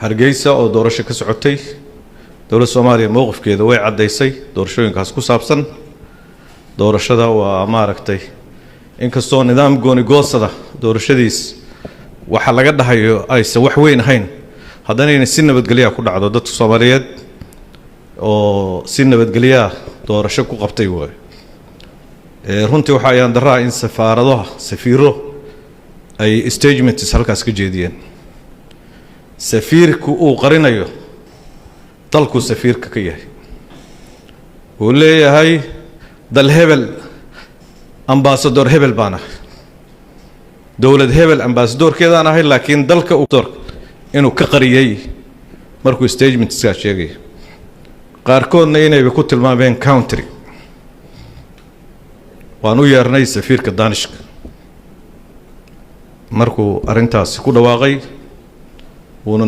hargeysa oo doorasho ka socotay dowladda Soomaaliya mowqifkeeda way cadeysay doorashooyinkaas ku saabsan doorashada waa maaragtay inkastoo nidaam gooni goosada doorashadiis waxa laga dhahayo aysan wax weyn ahayn haddana in si nabadgelyo ku dhacdo dadka Soomaaliyeed oo si nabadgelyo doorasho ku qabtay way runtii waxa ayaan daraa in safiiro ay statements halkaas ka jeediyeen safiirku uu qarinayo dalku safiirka ka yahay uu leeyahay dal hebel ambassador hebel baana dawlad hebel ambassadorkeedaan ahay laakiin dalka uu inuu ka qariyay markuu statements ka sheegay qaarkoodna inay ku tilmaameen country waan u yeernay safiirka Daanishka markuu arintaas ku dhawaaqay wuuna